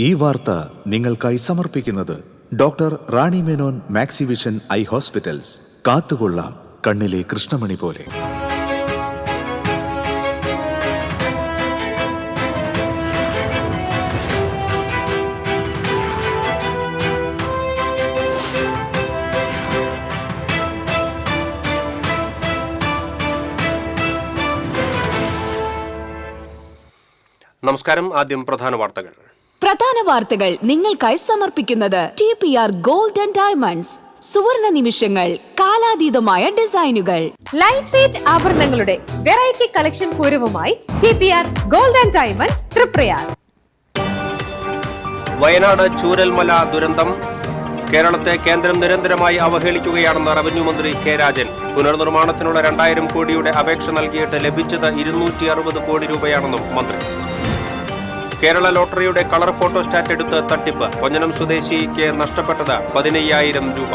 ഈ വാർത്ത നിങ്ങൾക്കായി സമർപ്പിക്കുന്നത് doctor Rani Menon Maxivision I hospitals. കാത്തുകൊള്ളാം കണ്ണിലെ കൃഷ്ണമണി പോലെ. നമസ്കാരം. ആദ്യം പ്രധാന വാർത്തകൾ നിങ്ങൾക്കായി സമർപ്പിക്കുന്നത് TPR ഗോൾഡ് ആൻഡ് ഡയമണ്ട്സ്. സുവർണ നിമിഷങ്ങൾ, കാലാതീതമായ ഡിസൈനുകൾ, ലൈറ്റ് വെയ്റ്റ് ആഭരണങ്ങളുടെ വെറൈറ്റി കളക്ഷൻ പൂരവുമായി TPR gold and diamonds Triprayar. Wayanad Chooralmala ദുരന്തം. കേരളത്തെ കേന്ദ്രം നിരന്തരമായി അവഹേളിക്കുകയാണെന്ന് റവന്യൂ മന്ത്രി കെ രാജൻ. പുനർനിർമ്മാണത്തിനുള്ള 2000 കോടിയുടെ അപേക്ഷ നൽകിയിട്ട് ലഭിച്ചത് 260 കോടി രൂപയാണെന്നും മന്ത്രി. കേരള ലോട്ടറിയുടെ കളർ ഫോട്ടോസ്റ്റാറ്റ് എടുത്ത് തട്ടിപ്പ്. പൊഞ്ഞനം സ്വദേശിക്ക് നഷ്ടപ്പെട്ടത് 15,000 രൂപ.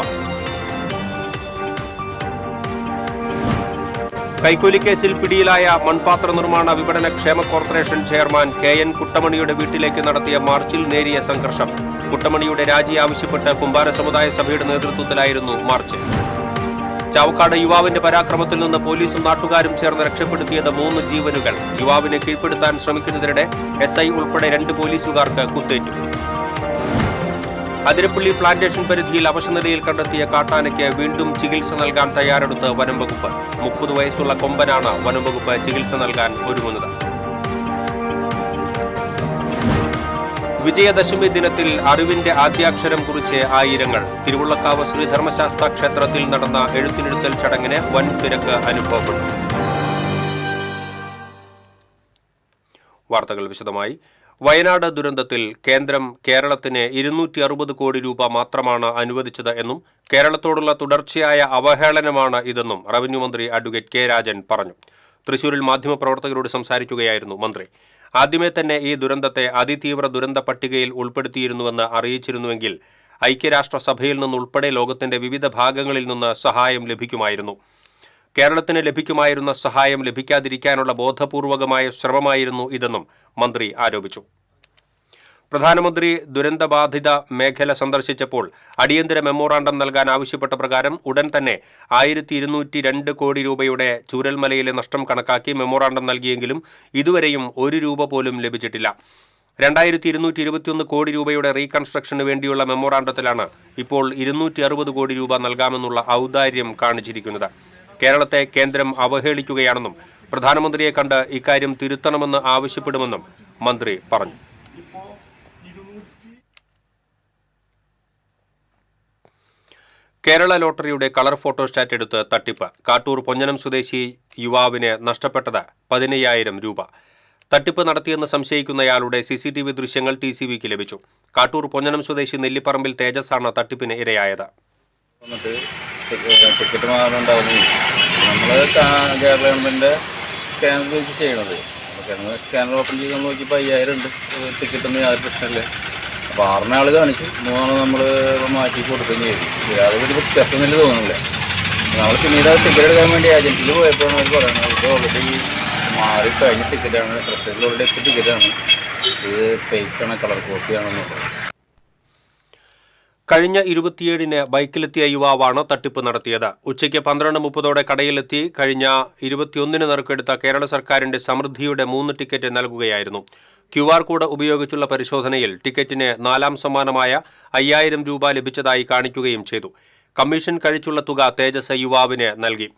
കൈക്കൂലി കേസിൽ പിടിയിലായ മൺപാത്ര നിർമ്മാണ വിപണന ക്ഷേമ കോർപ്പറേഷൻ ചെയർമാൻ KN കുട്ടമണിയുടെ വീട്ടിലേക്ക് നടത്തിയ മാർച്ചിൽ നേരിയ സംഘർഷം. കുട്ടമണിയുടെ രാജി ആവശ്യപ്പെട്ട് കുമ്പാര സമുദായ സഭയുടെ നേതൃത്വത്തിലായിരുന്നു മാർച്ച്. ചാവക്കാട് യുവാവിന്റെ പരാക്രമത്തിൽ നിന്ന് പോലീസും നാട്ടുകാരും ചേർന്ന് രക്ഷപ്പെടുത്തിയത് 3 ജീവനുകൾ. യുവാവിനെ കീഴ്പ്പെടുത്താൻ ശ്രമിക്കുന്നതിനിടെ SI ഉൾപ്പെടെ 2 പോലീസുകാർക്ക് കുത്തേറ്റു. അതിരപ്പള്ളി പ്ലാന്റേഷൻ പരിധിയിൽ അവശനിലയിൽ കണ്ടെത്തിയ കാട്ടാനയ്ക്ക് വീണ്ടും ചികിത്സ നൽകാൻ തയ്യാറെടുത്ത് വനം വകുപ്പ്. 30 വയസ്സുള്ള കൊമ്പനാണ് വനം വകുപ്പ് ചികിത്സ നൽകാൻ ഒരുങ്ങുന്നത്. വിജയദശമി ദിനത്തിൽ അറിവിന്റെ ആദ്യാക്ഷരം കുറിച്ച് ആയിരങ്ങൾ. തിരുവുള്ളക്കാവ് ശ്രീധർമ്മശാസ്ത്ര ക്ഷേത്രത്തിൽ നടന്ന എഴുത്തിനിരുത്തൽ ചടങ്ങിന് വൻ തിരക്ക് അനുഭവപ്പെട്ടു. വാർത്തകൾ വിശദമായി. വയനാട് ദുരന്തത്തിൽ കേന്ദ്രം കേരളത്തിന് 260 കോടി രൂപ മാത്രമാണ് അനുവദിച്ചത് എന്നും കേരളത്തോടുള്ള തുടർച്ചയായ അവഹേളനമാണ് ഇതെന്നും റവന്യൂ മന്ത്രി അഡ്വക്കേറ്റ് കെ രാജൻ പറഞ്ഞു. തൃശൂരിൽ മാധ്യമപ്രവർത്തകരോട് സംസാരിക്കുകയായിരുന്നു മന്ത്രി. ആദ്യമേ തന്നെ ഈ ദുരന്തത്തെ അതിതീവ്ര ദുരന്ത പട്ടികയിൽ ഉൾപ്പെടുത്തിയിരുന്നുവെന്ന് അറിയിച്ചിരുന്നുവെങ്കിൽ ഐക്യരാഷ്ട്രസഭയിൽ നിന്നുൾപ്പെടെ ലോകത്തിന്റെ വിവിധ ഭാഗങ്ങളിൽ നിന്ന് സഹായം ലഭിക്കുമായിരുന്നു. കേരളത്തിന് ലഭിക്കുമായിരുന്ന സഹായം ലഭിക്കാതിരിക്കാനുള്ള ബോധപൂർവകമായ ശ്രമമായിരുന്നു ഇതെന്നും മന്ത്രി ആരോപിച്ചു. പ്രധാനമന്ത്രി ദുരന്തബാധിത മേഖല സന്ദർശിച്ചപ്പോൾ അടിയന്തര മെമ്മോറാണ്ടം നൽകാൻ ആവശ്യപ്പെട്ട പ്രകാരം ഉടൻ തന്നെ 1202 കോടി രൂപയുടെ ചൂരൽമലയിലെ നഷ്ടം കണക്കാക്കി മെമ്മോറാണ്ടം നൽകിയെങ്കിലും ഇതുവരെയും 1 രൂപ പോലും ലഭിച്ചിട്ടില്ല. 2221 കോടി രൂപയുടെ റീകൺസ്ട്രക്ഷന് വേണ്ടിയുള്ള മെമ്മോറാണ്ടത്തിലാണ് ഇപ്പോൾ 260 കോടി രൂപ നൽകാമെന്നുള്ള ഔദാര്യം കാണിച്ചിരിക്കുന്നത്. കേരളത്തെ കേന്ദ്രം അവഹേളിക്കുകയാണെന്നും പ്രധാനമന്ത്രിയെ കണ്ട് ഇക്കാര്യം തിരുത്തണമെന്ന് ആവശ്യപ്പെടുമെന്നും മന്ത്രി പറഞ്ഞു. കേരള ലോട്ടറിയുടെ കളർ ഫോട്ടോസ്റ്റാറ്റ് എടുത്ത് തട്ടിപ്പ്. കാട്ടൂർ പൊഞ്ഞനം സ്വദേശി യുവാവിന് നഷ്ടപ്പെട്ടത് 15,000 രൂപ. തട്ടിപ്പ് നടത്തിയെന്ന് സംശയിക്കുന്നയാളുടെ CCTV ദൃശ്യങ്ങൾ TCVക്ക് ലഭിച്ചു. കാട്ടൂർ പൊഞ്ഞനം സ്വദേശി നെല്ലിപ്പറമ്പിൽ തേജസാണ് തട്ടിപ്പിന് ഇരയായത്. ടിക്കറ്റ് മാറുന്നുണ്ടാവുന്നു. നമ്മൾ ഗവൺമെൻറ് സ്കാനർ വെച്ച് ചെയ്യണത്. സ്കാനർ ഓപ്പൺ ചെയ്ത് നോക്കിയപ്പോൾ 5,000 ഉണ്ട്. ടിക്കറ്റൊന്നും യാതൊരു പ്രശ്നമില്ല. അപ്പോൾ 6 ആൾ കാണിച്ചു, 3 നമ്മൾ മാറ്റി കൊടുക്കുകയും ചെയ്തു. അതൊരു വ്യത്യാസമൊന്നുമില്ല തോന്നുന്നില്ല. നമ്മൾ പിന്നീട് ടിക്കറ്റ് എടുക്കാൻ വേണ്ടി ഏജൻസിയിൽ പോയപ്പോഴാണ് അവർ പറയുന്നത് ഇത് ഓൾറെഡി മാറി കഴിഞ്ഞ ടിക്കറ്റാണ്, ട്രഷറിൽ ഓൾറെഡി എത്തിയ ടിക്കറ്റാണ്, ഇത് ഫേക്കാണ്, കളർ കോപ്പിയാണെന്നുള്ളത്. കഴിഞ്ഞ 27-ന് ബൈക്കിലെത്തിയ യുവാവാണ് തട്ടിപ്പ് നടത്തിയത്. ഉച്ചയ്ക്ക് 12:30 കടയിലെത്തി കഴിഞ്ഞ 21-ന് നറുക്കെടുത്ത കേരള സർക്കാരിന്റെ സമൃദ്ധിയുടെ 3 ടിക്കറ്റ് നൽകുകയായിരുന്നു. QR കോഡ് ഉപയോഗിച്ചുള്ള പരിശോധനയിൽ ടിക്കറ്റിന് 4ാം സമ്മാനമായ 5,000 രൂപ ലഭിച്ചതായി കാണിക്കുകയും ചെയ്തു. കമ്മീഷൻ കഴിച്ചുള്ള തുക തേജസ് യുവാവിന് നൽകി.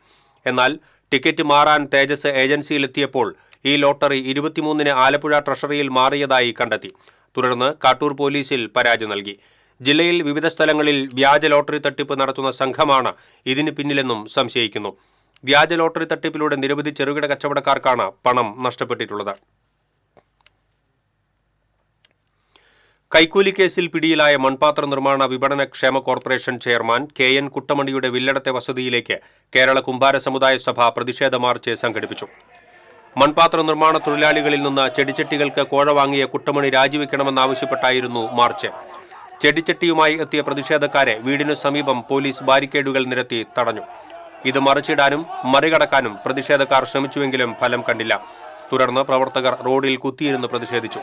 എന്നാൽ ടിക്കറ്റ് മാറാൻ തേജസ് ഏജൻസിയിലെത്തിയപ്പോൾ ഈ ലോട്ടറി 23-ന് ആലപ്പുഴ ട്രഷറിയിൽ മാറിയതായി കണ്ടെത്തി. തുടർന്ന് കാട്ടൂർ പോലീസിൽ പരാതി നൽകി. ജില്ലയിൽ വിവിധ സ്ഥലങ്ങളിൽ വ്യാജ ലോട്ടറി തട്ടിപ്പ് നടത്തുന്ന സംഘമാണ് ഇതിന് പിന്നിലെന്നും സംശയിക്കുന്നു. വ്യാജ ലോട്ടറി തട്ടിപ്പിലൂടെ നിരവധി ചെറുകിട കച്ചവടക്കാർക്കാണ് പണം നഷ്ടപ്പെട്ടിട്ടുള്ളത്. കൈക്കൂലി കേസിൽ പിടിയിലായ മൺപാത്ര നിർമ്മാണ വിപണന ക്ഷേമ corporation chairman KN കുട്ടമണിയുടെ വില്ലടത്തെ വസതിയിലേക്ക് Kerala Kumbara സമുദായ സഭ പ്രതിഷേധ മാർച്ച് സംഘടിപ്പിച്ചു. മൺപാത്ര നിർമ്മാണ തൊഴിലാളികളിൽ നിന്ന് ചെടിച്ചട്ടികൾക്ക് കോഴ വാങ്ങിയ കുട്ടമണി രാജിവെക്കണമെന്നാവശ്യപ്പെട്ടായിരുന്നു മാർച്ച്. ചെടിച്ചട്ടിയുമായി എത്തിയ പ്രതിഷേധക്കാരെ വീടിനു സമീപം പോലീസ് ബാരിക്കേഡുകൾ നിരത്തി തടഞ്ഞു. ഇത് മറിച്ചിടാനും മറികടക്കാനും പ്രതിഷേധക്കാർ ശ്രമിച്ചുവെങ്കിലും ഫലം കണ്ടില്ല. തുടർന്ന് പ്രവർത്തകർ റോഡിൽ കുത്തിയിരുന്ന് പ്രതിഷേധിച്ചു.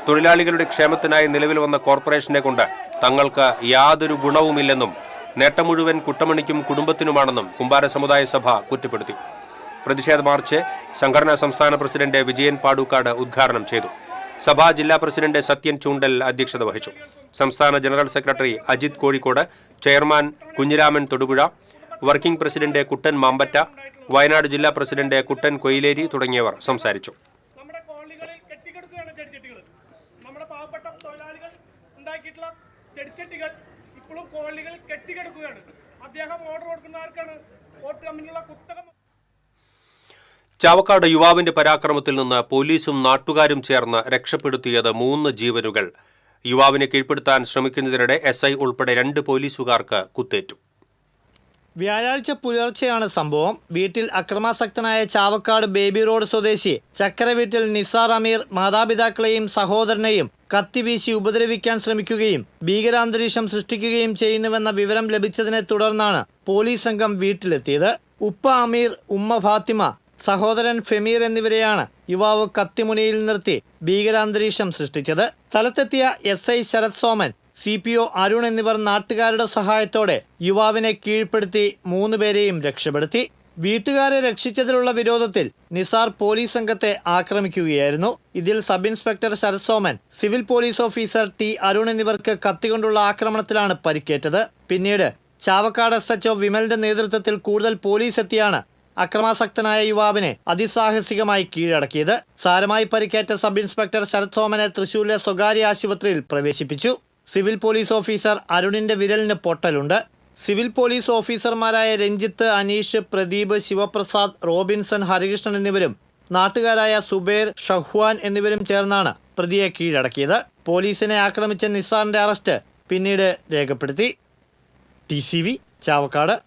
തൊഴിലാളികളുടെ ക്ഷേമത്തിനായി നിലവിൽ വന്ന കോർപ്പറേഷനെ കൊണ്ട് തങ്ങൾക്ക് യാതൊരു ഗുണവുമില്ലെന്നും നേട്ടം മുഴുവൻ കുട്ടമണിക്കും കുടുംബത്തിനുമാണെന്നും കുമ്പാര സമുദായ സഭ കുറ്റപ്പെടുത്തി. പ്രതിഷേധ മാർച്ച് സംഘടനാ സംസ്ഥാന പ്രസിഡന്റ് വിജയൻ പാടൂക്കാട് ഉദ്ഘാടനം ചെയ്തു. സഭാ ജില്ലാ പ്രസിഡന്റ് സത്യൻ ചൂണ്ടൽ അധ്യക്ഷത വഹിച്ചു. സംസ്ഥാന general secretary Ajith Kozhikode, chairman Kunhiraman Thodupuzha, working president Kuttan Mampatta, Wayanad ജില്ലാ പ്രസിഡന്റ് കുട്ടൻ കൊയിലേരി തുടങ്ങിയവർ സംസാരിച്ചു. നമ്മുടെ കോളനികളിൽ കെട്ടിക്കിടക്കുകയാണ് ചെടിച്ചട്ടികൾ. നമ്മുടെ പാവപ്പെട്ട തൊഴിലാളികൾ ഉണ്ടാക്കിയിട്ടുള്ള ചെടിച്ചട്ടികൾ ഇപ്പോഴും കോളനികളിൽ കെട്ടിക്കിടക്കുകയാണ്. അദ്ദേഹം ഓർഡർ കൊടുക്കുന്ന ആർക്കാണ്? വോട്ട് കമ്പനിയുള്ള കുത്തക. ചാവക്കാട് യുവാവിന്റെ പരാക്രമത്തിൽ നിന്ന് പോലീസും നാട്ടുകാരും ചേർന്ന് രക്ഷപ്പെടുത്തിയത് 3 ജീവനുകൾ. യുവാവിനെ കീഴ്പ്പെടുത്താൻ ശ്രമിക്കുന്നതിനിടെ SI ഉൾപ്പെടെ 2 പോലീസുകാർക്ക് കുത്തേറ്റു. വ്യാഴാഴ്ച പുലർച്ചെയാണ് സംഭവം. വീട്ടിൽ അക്രമാസക്തനായ ചാവക്കാട് ബേബി റോഡ് സ്വദേശി ചക്കര വീട്ടിൽ നിസാർ അമീർ മാതാപിതാക്കളെയും സഹോദരനെയും കത്തിവീശി ഉപദ്രവിക്കാൻ ശ്രമിക്കുകയും ഭീകരാന്തരീക്ഷം സൃഷ്ടിക്കുകയും ചെയ്യുന്നുവെന്ന വിവരം ലഭിച്ചതിനെ തുടർന്നാണ് പോലീസ് സംഘം വീട്ടിലെത്തിയത്. ഉപ്പ അമീർ, ഉമ്മ ഫാത്തിമ, സഹോദരൻ ഫെമീർ എന്നിവരെയാണ് യുവാവ് കത്തിമുനയിൽ നിർത്തി ഭീകരാന്തരീക്ഷം സൃഷ്ടിച്ചത്. സ്ഥലത്തെത്തിയ SI ശരത് സോമൻ, CPO അരുൺ എന്നിവർ നാട്ടുകാരുടെ സഹായത്തോടെ യുവാവിനെ കീഴ്പ്പെടുത്തി 3 പേരെയും രക്ഷപ്പെടുത്തി. വീട്ടുകാരെ രക്ഷിച്ചതിലുള്ള വിരോധത്തിൽ നിസാർ പോലീസ് സംഘത്തെ ആക്രമിക്കുകയായിരുന്നു. ഇതിൽ sub inspector Sarath Soman, civil police officer T Arun എന്നിവർക്ക് കത്തികൊണ്ടുള്ള ആക്രമണത്തിലാണ് പരിക്കേറ്റത്. പിന്നീട് ചാവക്കാട് SHO വിമലിന്റെ നേതൃത്വത്തിൽ കൂടുതൽ പോലീസ് എത്തിയാണ് അക്രമാസക്തനായ യുവാവിനെ അതിസാഹസികമായി കീഴടക്കിയത്. സാരമായി പരിക്കേറ്റ സബ് ഇൻസ്പെക്ടർ ശരത് സോമനെ തൃശൂരിലെ സ്വകാര്യ ആശുപത്രിയിൽ പ്രവേശിപ്പിച്ചു. സിവിൽ പോലീസ് ഓഫീസർ അരുണിന്റെ വിരലിന് പൊട്ടലുണ്ട്. സിവിൽ പോലീസ് ഓഫീസർമാരായ രഞ്ജിത്ത്, അനീഷ്, പ്രദീപ്, ശിവപ്രസാദ്, റോബിൻസൺ, ഹരികൃഷ്ണൻ എന്നിവരും നാട്ടുകാരായ സുബേർ, ഷഹ്വാൻ എന്നിവരും ചേർന്നാണ് പ്രതിയെ കീഴടക്കിയത്. പോലീസിനെ ആക്രമിച്ച നിസാറിന്റെ അറസ്റ്റ് പിന്നീട് രേഖപ്പെടുത്തി. TCV ചാവക്കാട്.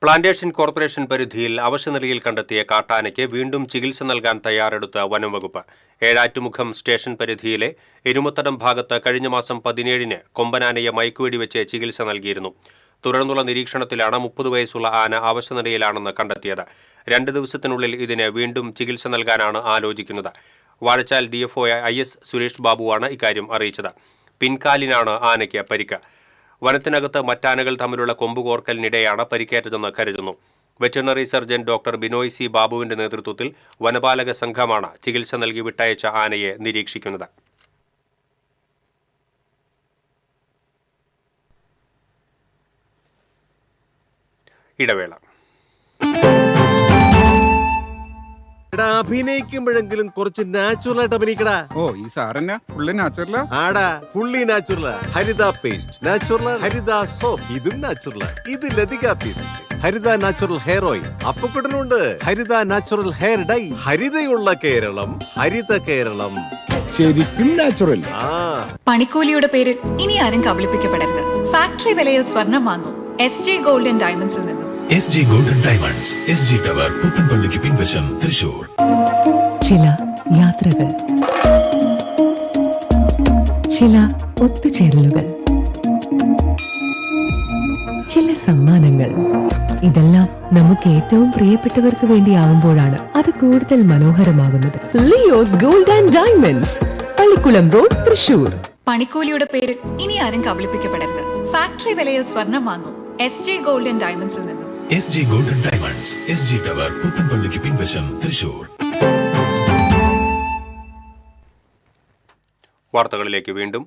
പ്ലാന്റേഷൻ കോർപ്പറേഷൻ പരിധിയിൽ അവശനിലയിൽ കണ്ടെത്തിയ കാട്ടാനയ്ക്ക് വീണ്ടും ചികിത്സ നൽകാൻ തയ്യാറെടുത്ത വനം വകുപ്പ്. ഏഴാറ്റുമുഖം സ്റ്റേഷൻ പരിധിയിലെ എരുമത്തടം ഭാഗത്ത് കഴിഞ്ഞ മാസം 17-ന് കൊമ്പനാനയെ മയക്കുവെടിവെച്ച് ചികിത്സ നൽകിയിരുന്നു. തുടർന്നുള്ള നിരീക്ഷണത്തിലാണ് 30 വയസ്സുള്ള ആന അവശനിലയിലാണെന്ന് കണ്ടെത്തിയത്. 2 ദിവസത്തിനുള്ളിൽ ഇതിന് വീണ്ടും ചികിത്സ നൽകാനാണ് ആലോചിക്കുന്നത്. വാഴച്ചാൽ DFO IS സുരേഷ് ബാബുവാണ് ഇക്കാര്യം അറിയിച്ചത്. പിൻകാലിനാണ് ആനയ്ക്ക് പരിക്ക്. വനത്തിനകത്ത് മറ്റാനകൾ തമ്മിലുള്ള കൊമ്പുകോർക്കലിനിടെയാണ് പരിക്കേറ്റതെന്ന് കരുതുന്നു. Veterinary surgeon doctor Binoy C ബാബുവിന്റെ നേതൃത്വത്തിൽ വനപാലക സംഘമാണ് ചികിത്സ നൽകി വിട്ടയച്ച ആനയെ നിരീക്ഷിക്കുന്നത്. ഇടവേള. അഭിനയിക്കുമ്പോഴെങ്കിലും കുറച്ച് നാച്ചുറൽ ആയിട്ട് അഭിനയിക്കടാ. ഓ ഈ സാറന്നെ ഫുള്ള് നാച്ചുറലാ? ആടാ, ഫുള്ളി നാച്ചുറൽ. ഹരിത പേസ്റ്റ് നാച്ചുറൽ, ഹരിത സോപ്പ് ഇതും നാച്ചുറൽ. ഇത് ലതിക പേസ്റ്റ്, ഹരിത നാച്ചുറൽ ഹെയർ ഓയിൽ. അപ്പക്കുട്ടനുണ്ട് ഹരിത natural hair dye. ഹരിതയുള്ള Keralam, Haritha Keralam, ശരിക്കും നാച്ചുറൽ. പണിക്കൂലിയുടെ പേരിൽ ഇനി ആരും കബളിപ്പിക്കപ്പെടരുത്. ഫാക്ടറി വിലയിൽ സ്വർണം വാങ്ങും SG ഗോൾഡൻ ഡയമണ്ട്സിൽ നിന്നും. SG golden diamonds, SG tower, പുത്തൻപള്ളിക്ക് പിൻവശം, തൃശൂർ. ചില യാത്രകൾ, ചില ഒത്തുചേരലുകൾ, ചില സമ്മാനങ്ങൾ, ഇതെല്ലാം നമുക്ക് ഏറ്റവും പ്രിയപ്പെട്ടവർക്ക് വേണ്ടിയാവുമ്പോഴാണ് അത് കൂടുതൽ മനോഹരമാകുന്നത്. Leo's gold and diamonds, Pallikulam road, Thrissur. പണിക്കൂലിയുടെ പേരിൽ ഇനി ആരും കബളിപ്പിക്കപ്പെടരുത്. ഫാക്ടറി വിലയിൽ സ്വർണം വാങ്ങും SG ഗോൾഡൻ ഡയമണ്ട്സിൽ നിന്നും. SG golden diamonds, SG tower, പുത്തൻപള്ളിക്ക് പിൻവശം, തൃശൂർ. വാർത്തകളിലേക്ക് വീണ്ടും.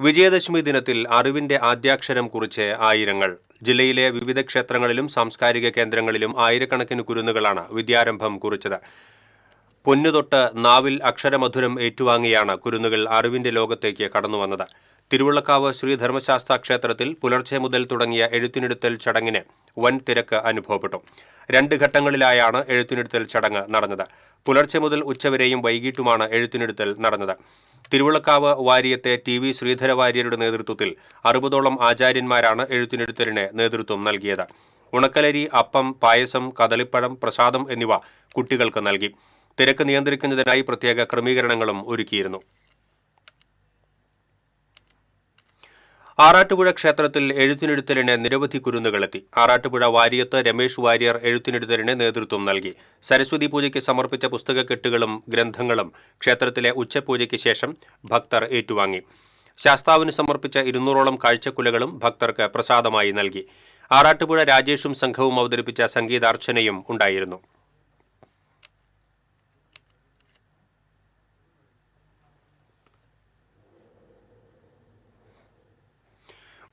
വിജയദശമി ദിനത്തിൽ അറിവിന്റെ ആദ്യാക്ഷരം കുറിച്ച് ആയിരങ്ങൾ. ജില്ലയിലെ വിവിധ ക്ഷേത്രങ്ങളിലും സാംസ്കാരിക കേന്ദ്രങ്ങളിലും ആയിരക്കണക്കിന് കുരുന്നുകളാണ് വിദ്യാരംഭം കുറിച്ചത്. പൊന്നുതൊട്ട് നാവിൽ അക്ഷരമധുരം ഏറ്റുവാങ്ങിയാണ് കുരുന്നുകൾ അറിവിന്റെ ലോകത്തേക്ക് കടന്നുവന്നത്. തിരുവുള്ളക്കാവ് ശ്രീധർമ്മശാസ്ത്ര ക്ഷേത്രത്തിൽ പുലർച്ചെ മുതൽ തുടങ്ങിയ എഴുത്തിനിടുത്തൽ ചടങ്ങിന് വൻ തിരക്ക് അനുഭവപ്പെട്ടു. 2 ഘട്ടങ്ങളിലായാണ് എഴുത്തിനിടുത്തൽ ചടങ്ങ് നടന്നത്. പുലർച്ചെ മുതൽ ഉച്ചവരെയും വൈകിട്ടുമാണ് എഴുത്തിനിടുത്തൽ നടന്നത്. തിരുവുള്ളക്കാവ് വാര്യത്തെ TV ശ്രീധര വാര്യരുടെ നേതൃത്വത്തിൽ 60ഓളം ആചാര്യന്മാരാണ് എഴുത്തിനിടുത്തലിന് നേതൃത്വം നൽകിയത്. ഉണക്കലരി, അപ്പം, പായസം, കദളിപ്പഴം, പ്രസാദം എന്നിവ കുട്ടികൾക്ക് നൽകി. തിരക്ക് നിയന്ത്രിക്കുന്നതിനായി പ്രത്യേക ക്രമീകരണങ്ങളും ഒരുക്കിയിരുന്നു. ആറാട്ടുപുഴ ക്ഷേത്രത്തിൽ എഴുത്തിനെഴുത്തലിന് നിരവധി കുരുന്നുകളെത്തി. ആറാട്ടുപുഴ വാര്യത്ത് രമേഷ് വാര്യർ എഴുത്തിനെഴുത്തലിന് നേതൃത്വം നൽകി. സരസ്വതി പൂജയ്ക്ക് സമർപ്പിച്ച പുസ്തകക്കെട്ടുകളും ഗ്രന്ഥങ്ങളും ക്ഷേത്രത്തിലെ ഉച്ചപൂജയ്ക്ക് ശേഷം ഭക്തർ ഏറ്റുവാങ്ങി. ശാസ്താവിന് സമർപ്പിച്ച 200ഓളം കാഴ്ചക്കുലകളും ഭക്തർക്ക് പ്രസാദമായി നൽകി. ആറാട്ടുപുഴ രാജേഷും സംഘവും അവതരിപ്പിച്ച സംഗീതാർച്ചനയും ഉണ്ടായിരുന്നു.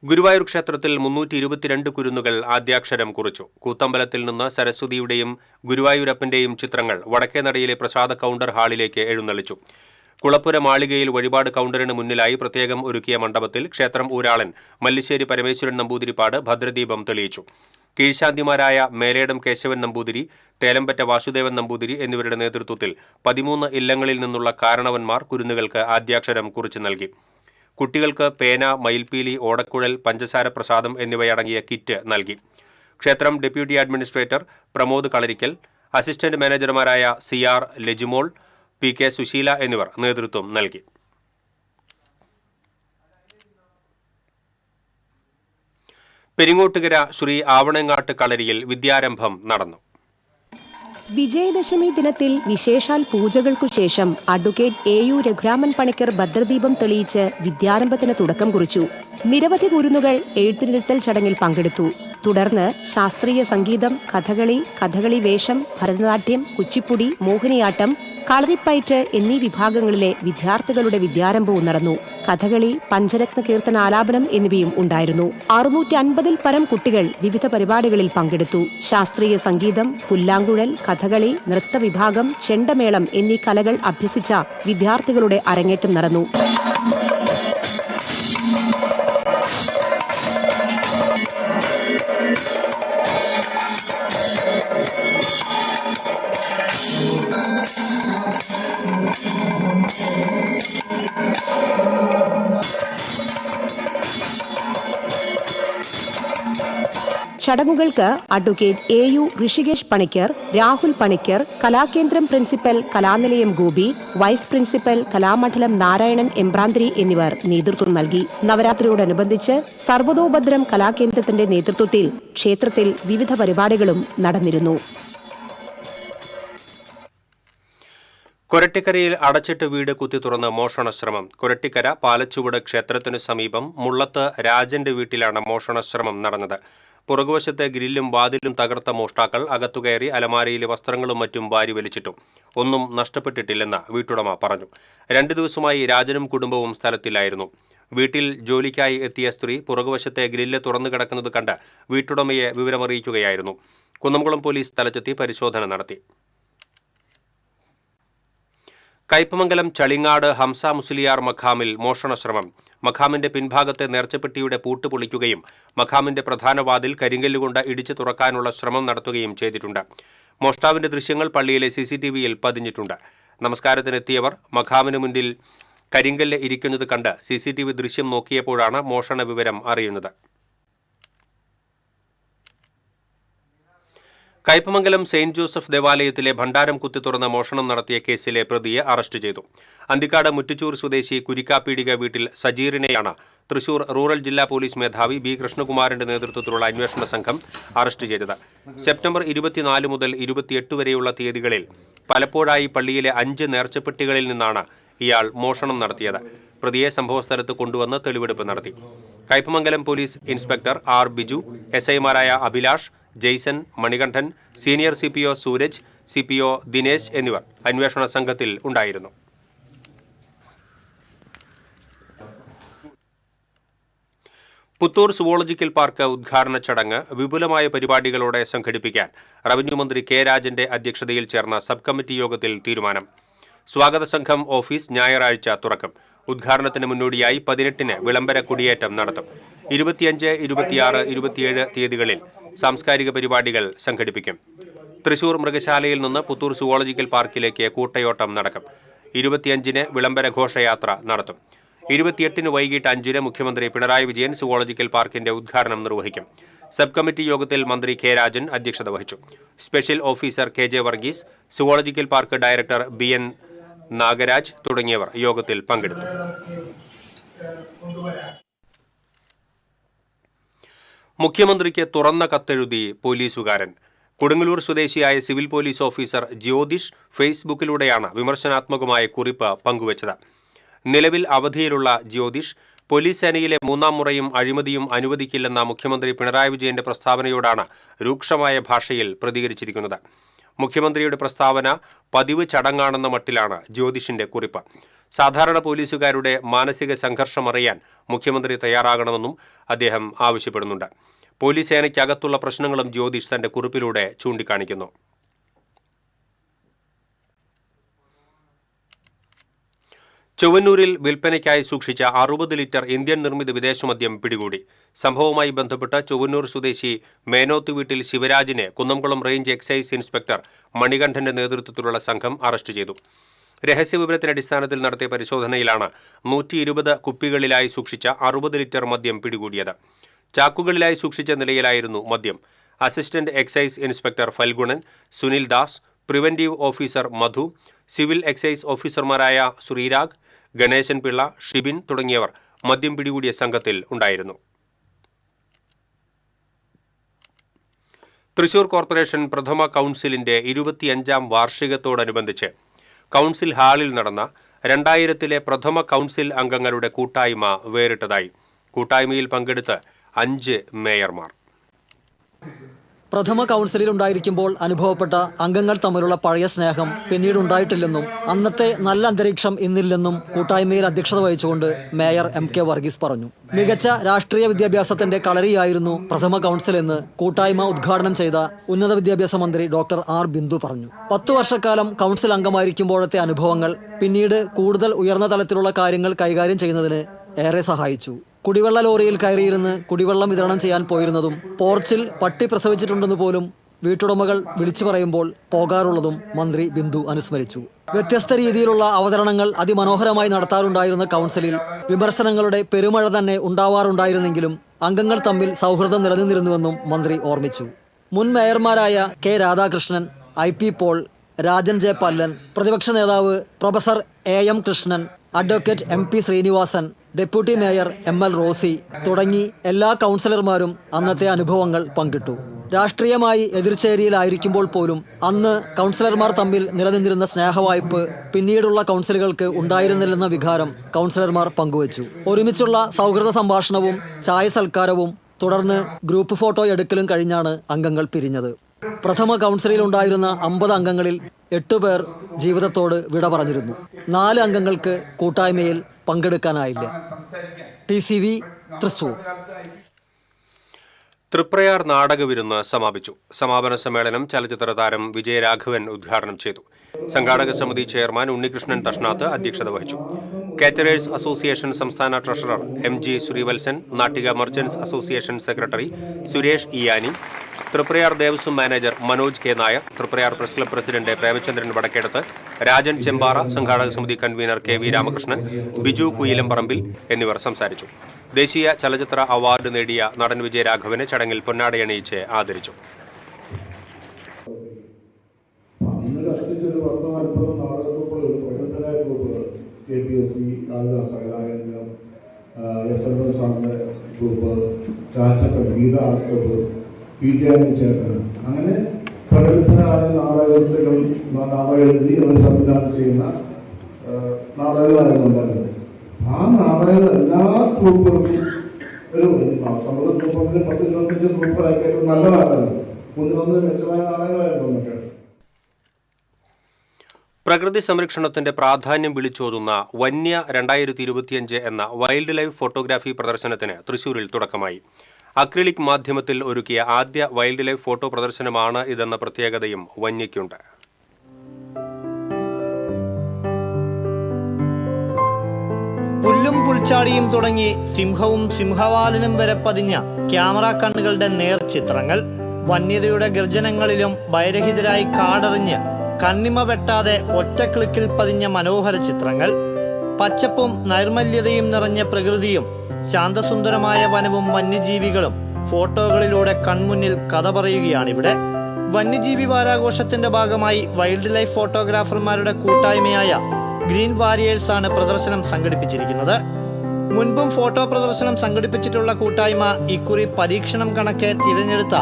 ഗുരുവായൂർ ക്ഷേത്രത്തിൽ 322 കുരുന്നുകൾ ആദ്യാക്ഷരം കുറിച്ചു. കൂത്തമ്പലത്തിൽ നിന്ന് സരസ്വതിയുടെയും ഗുരുവായൂരപ്പന്റെയും ചിത്രങ്ങൾ വടക്കേനടയിലെ പ്രസാദ കൗണ്ടർ ഹാളിലേക്ക് എഴുന്നള്ളിച്ചു. കുളപ്പുര മാളികയിൽ വഴിപാട് കൗണ്ടറിന് മുന്നിലായി പ്രത്യേകം ഒരുക്കിയ മണ്ഡപത്തിൽ ക്ഷേത്രം ഊരാളൻ മല്ലിശ്ശേരി പരമേശ്വരൻ നമ്പൂതിരിപ്പാട് ഭദ്രദീപം തെളിയിച്ചു. കീഴ്ശാന്തിമാരായ മേലേടം കേശവൻ നമ്പൂതിരി, തേലമ്പറ്റ വാസുദേവൻ നമ്പൂതിരി എന്നിവരുടെ നേതൃത്വത്തിൽ 13 ഇല്ലങ്ങളിൽ നിന്നുള്ള കാരണവന്മാർ കുരുന്നുകൾക്ക് ആദ്യാക്ഷരം കുറിച്ചു നൽകി. കുട്ടികൾക്ക് പേന, മയിൽപീലി, ഓടക്കുഴൽ, പഞ്ചസാര പ്രസാദം എന്നിവയടങ്ങിയ കിറ്റ് നൽകി. ക്ഷേത്രം ഡെപ്യൂട്ടി അഡ്മിനിസ്ട്രേറ്റർ പ്രമോദ് കളരിക്കൽ, അസിസ്റ്റന്റ് മാനേജർമാരായ CR ലജിമോൾ, PK സുശീല എന്നിവർ നേതൃത്വം നൽകി. പെരിങ്ങോട്ടുകര ശ്രീ ആവണങ്ങാട്ട് കളരിയിൽ വിദ്യാരംഭം നടന്നു. വിജയദശമി ദിനത്തിൽ വിശേഷാൽ പൂജകൾക്കു ശേഷം അഡ്വക്കേറ്റ് AU രഘുരാമൻ പണിക്കർ ഭദ്രദീപം തെളിയിച്ച് വിദ്യാരംഭത്തിന് തുടക്കം കുറിച്ചു. നിരവധി കുരുന്നുകൾ എഴുത്തിനിരുത്തൽ ചടങ്ങിൽ പങ്കെടുത്തു. തുടർന്ന് ശാസ്ത്രീയ സംഗീതം, കഥകളി വേഷം, ഭരതനാട്യം, കുച്ചിപ്പുടി, മോഹിനിയാട്ടം, കളരിപ്പയറ്റ് എന്നീ വിഭാഗങ്ങളിലെ വിദ്യാർത്ഥികളുടെ വിദ്യാരംഭവും നടന്നു. കഥകളി, പഞ്ചരത്ന കീർത്തനാലാപനം എന്നിവയും ഉണ്ടായിരുന്നു. 650-ൽ പരം കുട്ടികൾ വിവിധ പരിപാടികളിൽ പങ്കെടുത്തു. ശാസ്ത്രീയ സംഗീതം, പുല്ലാങ്കുഴൽ, കഥകളി, നൃത്തവിഭാഗം, ചെണ്ടമേളം എന്നീ കലകൾ അഭ്യസിച്ച വിദ്യാർത്ഥികളുടെ അരങ്ങേറ്റം നടന്നു. ചടങ്ങുകൾക്ക് advocate AU Rishikesh Panicker, Rahul Panicker, Kalakendram principal Kalanilayam Gopi, vice principal Kalamandalam Narayanan Embranthiri എന്നിവർ നേതൃത്വം നൽകി. നവരാത്രിയോടനുബന്ധിച്ച് സർവതോഭദ്രം കലാകേന്ദ്രത്തിന്റെ നേതൃത്വത്തിൽ ക്ഷേത്രത്തിൽ വിവിധ പരിപാടികളും നടന്നിരുന്നു. കൊരട്ടിക്കരയിൽ അടച്ചിട്ട് വീട് കുത്തി തുറന്ന് മോഷണശ്രമം. കൊരട്ടിക്കര പാലച്ചുവട് ക്ഷേത്രത്തിനു സമീപം മുള്ളത്ത് രാജന്റെ വീട്ടിലാണ് മോഷണശ്രമം നടന്നത്. പുറകുവശത്തെ ഗ്രില്ലും വാതിലും തകർത്ത മോഷ്ടാക്കൾ അകത്തുകയറി അലമാരയിലെ വസ്ത്രങ്ങളും മറ്റും വാരി വലിച്ചിട്ടു. ഒന്നും നഷ്ടപ്പെട്ടിട്ടില്ലെന്ന് വീട്ടുടമ പറഞ്ഞു. 2 ദിവസമായി രാജനും കുടുംബവും സ്ഥലത്തില്ലായിരുന്നു. വീട്ടിൽ ജോലിക്കായി എത്തിയ സ്ത്രീ പുറകുവശത്തെ ഗ്രില്ല് തുറന്നു കിടക്കുന്നത് കണ്ട് വീട്ടുടമയെ വിവരമറിയിക്കുകയായിരുന്നു. കുന്നംകുളം പോലീസ് സ്ഥലത്തെത്തി പരിശോധന നടത്തി. കയ്പമംഗലം ചളിങ്ങാട് ഹംസ മുസ്ലിയാർ മഖാമിൽ മോഷണശ്രമം. മഖാമിന്റെ പിൻഭാഗത്തെ നേർച്ചപ്പെട്ടിയുടെ പൂട്ട് പൊളിക്കുകയും മഖാമിന്റെ പ്രധാന വാതിൽ കരിങ്കല്ലുകൊണ്ട് ഇടിച്ചു തുറക്കാനുള്ള ശ്രമം നടത്തുകയും ചെയ്തിട്ടുണ്ട്. മോഷ്ടാവിന്റെ ദൃശ്യങ്ങൾ പള്ളിയിലെ CCTVയിൽ പതിഞ്ഞിട്ടുണ്ട്. നമസ്കാരത്തിനെത്തിയവർ മഖാമിന് മുന്നിൽ കരിങ്കല്ല് ഇരിക്കുന്നത് കണ്ട് CCTV ദൃശ്യം നോക്കിയപ്പോഴാണ് മോഷണ വിവരം അറിയുന്നത്. കയ്പമംഗലം സെയിന്റ് ജോസഫ് ദേവാലയത്തിലെ ഭണ്ഡാരം കുത്തി തുറന്ന് മോഷണം നടത്തിയ കേസിലെ പ്രതിയെ അറസ്റ്റ് ചെയ്തു. അന്തിക്കാട് മുറ്റിച്ചൂർ സ്വദേശി കുരിക്കാപ്പീടിക വീട്ടിൽ സജീറിനെയാണ് തൃശൂർ റൂറൽ ജില്ലാ പോലീസ് മേധാവി B കൃഷ്ണകുമാറിന്റെ നേതൃത്വത്തിലുള്ള അന്വേഷണ സംഘം അറസ്റ്റ് ചെയ്തത്. സെപ്റ്റംബർ 24 മുതൽ 28 വരെയുള്ള തീയതികളിൽ പലപ്പോഴായി പള്ളിയിലെ 5 നേർച്ചപ്പെട്ടികളിൽ നിന്നാണ് ഇയാൾ മോഷണം നടത്തിയത്. പ്രതിയെ സംഭവസ്ഥലത്ത് കൊണ്ടുവന്ന് തെളിവെടുപ്പ് നടത്തി. Kaipamangalam police inspector R Biju, SI മാരായ Abhilash, Jaison, Manikandan, senior CPO Sooraj, CPO Dinesh എന്നിവർ അന്വേഷണ സംഘത്തിൽ ഉണ്ടായിരുന്നു. പുത്തൂർ സുവോളജിക്കൽ പാർക്ക് ഉദ്ഘാടന ചടങ്ങ് വിപുലമായ പരിപാടികളോടെ സംഘടിപ്പിക്കാൻ റവന്യൂ മന്ത്രി K രാജന്റെ അധ്യക്ഷതയിൽ ചേർന്ന സബ് കമ്മിറ്റി യോഗത്തിൽ തീരുമാനം. സ്വാഗത സംഘം ഓഫീസ് ഞായറാഴ്ച തുറക്കും. ഉദ്ഘാടനത്തിന് മുന്നോടിയായി 18-ന് വിളംബര കൊടിയേറ്റം നടത്തും. 25, 26, 27 തീയതികളിൽ സാംസ്കാരിക പരിപാടികൾ സംഘടിപ്പിക്കും. തൃശൂർ മൃഗശാലയിൽ നിന്ന് പുത്തൂർ സുവോളജിക്കൽ പാർക്കിലേക്ക് കൂട്ടയോട്ടം നടക്കും. 25-ന് വിളംബര ഘോഷയാത്ര നടത്തും. 28-ന് വൈകിട്ട് 5-ന് മുഖ്യമന്ത്രി പിണറായി വിജയൻ സുവോളജിക്കൽ പാർക്കിന്റെ ഉദ്ഘാടനം നിർവഹിക്കും. സബ് കമ്മിറ്റി യോഗത്തിൽ മന്ത്രി K രാജൻ അധ്യക്ഷത വഹിച്ചു. Special officer KJ Varghese, zoological park director BN Nagaraj തുടങ്ങിയവർ യോഗത്തിൽ പങ്കെടുത്തു. മുഖ്യമന്ത്രിക്ക് തുറന്ന കത്തെഴുതി പോലീസുകാരൻ. കൊടുങ്ങല്ലൂർ സ്വദേശിയായ സിവിൽ പോലീസ് ഓഫീസർ ജ്യോതിഷ് ഫേസ്ബുക്കിലൂടെയാണ് വിമർശനാത്മകമായ കുറിപ്പ് പങ്കുവച്ചത്. നിലവിൽ അവധിയിലുള്ള ജ്യോതിഷ് പോലീസ് സേനയിലെ മൂന്നാം മുറയും അഴിമതിയും അനുവദിക്കില്ലെന്ന മുഖ്യമന്ത്രി പിണറായി വിജയന്റെ പ്രസ്താവനയോടാണ് രൂക്ഷമായ ഭാഷയിൽ പ്രതികരിച്ചിരിക്കുന്നത്. മുഖ്യമന്ത്രിയുടെ പ്രസ്താവന പതിവ് ചടങ്ങാണെന്ന മട്ടിലാണ് ജ്യോതിഷിന്റെ കുറിപ്പ്. സാധാരണ പോലീസുകാരുടെ മാനസിക സംഘർഷം അറിയാൻ മുഖ്യമന്ത്രി തയ്യാറാകണമെന്നും അദ്ദേഹം ആവശ്യപ്പെടുന്നുണ്ട്. പോലീസ് സേനയ്ക്കകത്തുള്ള പ്രശ്നങ്ങളും ജ്യോതിഷ് തന്റെ കുറിപ്പിലൂടെ ചൂണ്ടിക്കാണിക്കുന്നു. ചൊവ്വന്നൂരിൽ വിൽപ്പനയ്ക്കായി സൂക്ഷിച്ച 60 ലിറ്റർ ഇന്ത്യൻ നിർമ്മിത വിദേശമദ്യം പിടികൂടി. സംഭവവുമായി ബന്ധപ്പെട്ട് ചൊവ്വന്നൂർ സ്വദേശി മേനോത്ത് വീട്ടിൽ ശിവരാജിനെ കുന്നംകുളം റേഞ്ച് എക്സൈസ് ഇൻസ്പെക്ടർ മണികണ്ഠന്റെ നേതൃത്വത്തിലുള്ള സംഘം അറസ്റ്റ് ചെയ്തു. രഹസ്യവിവരത്തിന്റെ അടിസ്ഥാനത്തിൽ നടത്തിയ പരിശോധനയിലാണ് 120 കുപ്പികളിലായി സൂക്ഷിച്ച 60 ലിറ്റർ മദ്യം പിടികൂടിയത്. ചാക്കുകളിലായി സൂക്ഷിച്ച നിലയിലായിരുന്നു മദ്യം. Assistant excise inspector Phalgunan, Sunil Das, preventive officer Madhu, civil excise ഓഫീസർമാരായ ശ്രീരാഗ്, ഗണേശൻ പിള്ള, ഷിബിൻ തുടങ്ങിയവർ മദ്യം പിടികൂടിയ സംഘത്തിൽ ഉണ്ടായിരുന്നു. തൃശൂർ കോർപ്പറേഷൻ പ്രഥമ കൗൺസിലിന്റെ 25ാം വാർഷികത്തോടനുബന്ധിച്ച് കൗൺസിൽ ഹാളിൽ നടന്ന 2000-ലെ പ്രഥമ കൗൺസിൽ അംഗങ്ങളുടെ കൂട്ടായ്മ വേറിട്ടതായി. കൂട്ടായ്മയിൽ പങ്കെടുത്ത് 5 മേയർമാർ. പ്രഥമ കൗൺസിലിൽ ഉണ്ടായിരിക്കുമ്പോൾ അനുഭവപ്പെട്ട അംഗങ്ങൾ തമ്മിലുള്ള പഴയ സ്നേഹം പിന്നീടുണ്ടായിട്ടില്ലെന്നും അന്നത്തെ നല്ല അന്തരീക്ഷം ഇന്നില്ലെന്നും കൂട്ടായ്മയിൽ അധ്യക്ഷത വഹിച്ചുകൊണ്ട് മേയർ MK വർഗീസ് പറഞ്ഞു. മികച്ച രാഷ്ട്രീയ വിദ്യാഭ്യാസത്തിന്റെ കളരിയായിരുന്നു പ്രഥമ കൗൺസിൽ എന്ന് കൂട്ടായ്മ ഉദ്ഘാടനം ചെയ്ത ഉന്നത വിദ്യാഭ്യാസ മന്ത്രി ഡോക്ടർ R ബിന്ദു പറഞ്ഞു. 10 വർഷക്കാലം കൗൺസിൽ അംഗമായിരിക്കുമ്പോഴത്തെ അനുഭവങ്ങൾ പിന്നീട് കൂടുതൽ ഉയർന്ന തലത്തിലുള്ള കാര്യങ്ങൾ കൈകാര്യം ചെയ്യുന്നതിന് ഏറെ സഹായിച്ചു. കുടിവെള്ള ലോറിയിൽ കയറിയിരുന്ന് കുടിവെള്ളം വിതരണം ചെയ്യാൻ പോയിരുന്നതും പോർച്ചിൽ പട്ടി പ്രസവിച്ചിട്ടുണ്ടെന്ന് പോലും വീട്ടുടമകൾ വിളിച്ചു പറയുമ്പോൾ പോകാറുള്ളതും മന്ത്രി ബിന്ദു അനുസ്മരിച്ചു. വ്യത്യസ്ത രീതിയിലുള്ള അവതരണങ്ങൾ അതിമനോഹരമായി നടത്താറുണ്ടായിരുന്ന കൗൺസിലിൽ വിമർശനങ്ങളുടെ പെരുമഴ തന്നെ ഉണ്ടാവാറുണ്ടായിരുന്നെങ്കിലും അംഗങ്ങൾ തമ്മിൽ സൗഹൃദം നിലനിന്നിരുന്നുവെന്നും മന്ത്രി ഓർമ്മിച്ചു. മുൻ മേയർമാരായ K Radhakrishnan, IP Paul, Rajan J Pallan, പ്രതിപക്ഷ നേതാവ് professor AM Krishnan, advocate MP Srinivasan, deputy mayor ML Rosy തുടങ്ങി എല്ലാ കൗൺസിലർമാരും അന്നത്തെ അനുഭവങ്ങൾ പങ്കിട്ടു. രാഷ്ട്രീയമായി എതിർചേരിയിലായിരിക്കുമ്പോൾ പോലും അന്ന് കൗൺസിലർമാർ തമ്മിൽ നിലനിന്നിരുന്ന സ്നേഹവായ്പ് പിന്നീടുള്ള കൗൺസിലുകൾക്ക് ഉണ്ടായിരുന്നില്ലെന്ന വികാരം കൗൺസിലർമാർ പങ്കുവച്ചു. ഒരുമിച്ചുള്ള സൗഹൃദ സംഭാഷണവും ചായ സൽക്കാരവും തുടർന്ന് ഗ്രൂപ്പ് ഫോട്ടോ എടുക്കലും കഴിഞ്ഞാണ് അംഗങ്ങൾ പിരിഞ്ഞത്. പ്രഥമ കൗൺസിലിൽ ഉണ്ടായിരുന്ന 50 അംഗങ്ങളിൽ 8 പേർ ജീവിതത്തോട് വിട പറഞ്ഞിരുന്നു. 4 അംഗങ്ങൾക്ക് കൂട്ടായ്മയിൽ പങ്കെടുക്കാനായില്ല. TCV തൃശൂർ. തൃപ്രയാർ നാടകവിരുന്ന് സമാപിച്ചു. സമാപന സമ്മേളനം ചലച്ചിത്ര താരം വിജയരാഘവൻ ഉദ്ഘാടനം ചെയ്തു. സംഘാടക സമിതി ചെയർമാൻ ഉണ്ണികൃഷ്ണൻ തഷ്നാത്ത് അധ്യക്ഷത വഹിച്ചു. കാറ്ററേഴ്സ് അസോസിയേഷൻ സംസ്ഥാന treasurer MG Sreevalsan, Nattika merchants association secretary Suresh Iyani, Triprayar Devaswom manager Manoj K Nair, Triprayar press club president Premachandran Vadakkedath, Rajan Chembara, സംഘാടക സമിതി കൺവീനർ KV രാമകൃഷ്ണൻ, ബിജു കുയിലംപറമ്പിൽ എന്നിവർ സംസാരിച്ചു. ദേശീയ ചലച്ചിത്ര അവാർഡ് നേടിയ നടൻ വിജയരാഘവനെ ചടങ്ങിൽ പൊന്നാടയണിയിച്ച് ആദരിച്ചു. KPSC, കാളിദാസ കലാകേന്ദ്രം, SML സാറിൻ്റെ group, Chachappan Geetha art club, PTN ചേട്ടൻ, അങ്ങനെ പ്രഗത്ഭരായ നാടകൃത്തുക്കൾ നാടകം എഴുതി അവർ സംവിധാനം ചെയ്യുന്ന നാടകങ്ങളായിരുന്നു ഉണ്ടായിരുന്നത്. ആ നാടകങ്ങൾ എല്ലാ ഗ്രൂപ്പുകൾക്കും ഒരു 50 ഗ്രൂപ്പുകളിൽ 10-25 ഗ്രൂപ്പുകളൊക്കെ നല്ല നാടകങ്ങൾ, ഒന്നിനൊന്ന് മെച്ചമായ നാടകങ്ങളായിരുന്നു നമുക്ക്. പ്രകൃതി സംരക്ഷണത്തിന്റെ പ്രാധാന്യം വിളിച്ചോതുന്ന വന്യ 2025 എന്ന വൈൽഡ് ലൈഫ് ഫോട്ടോഗ്രാഫി പ്രദർശനത്തിന് തൃശൂരിൽ തുടക്കമായി. അക്രിലിക് മാധ്യമത്തിൽ ഒരുക്കിയ ആദ്യ വൈൽഡ് ലൈഫ് ഫോട്ടോ പ്രദർശനമാണ് ഇതെന്ന പ്രത്യേകതയും വന്യയ്ക്കുണ്ട്. പുല്ലും പുൽച്ചാടിയും തുടങ്ങി സിംഹവും സിംഹവാലനും വരെ പതിഞ്ഞ ക്യാമറ കണ്ണുകളുടെ നേർചിത്രങ്ങൾ, വന്യതയുടെ ഗർജനങ്ങളിലും ഭയരഹിതരായി കാടറിഞ്ഞ് കണ്ണിമ വെട്ടാതെ ഒറ്റ ക്ലിക്കിൽ പതിഞ്ഞ മനോഹര ചിത്രങ്ങൾ, പച്ചപ്പും നൈർമല്യതയും നിറഞ്ഞ പ്രകൃതിയും ശാന്തസുന്ദരമായ വനവും വന്യജീവികളും ഫോട്ടോകളിലൂടെ കൺമുന്നിൽ കഥ പറയുകയാണിവിടെ. വന്യജീവി വാരാഘോഷത്തിന്റെ ഭാഗമായി വൈൽഡ് ലൈഫ് ഫോട്ടോഗ്രാഫർമാരുടെ കൂട്ടായ്മയായ ഗ്രീൻ വാരിയേഴ്സ് ആണ് പ്രദർശനം സംഘടിപ്പിച്ചിരിക്കുന്നത്. മുൻപും ഫോട്ടോ പ്രദർശനം സംഘടിപ്പിച്ചിട്ടുള്ള കൂട്ടായ്മ ഇക്കുറി പരീക്ഷണം കണക്കെ തിരഞ്ഞെടുത്ത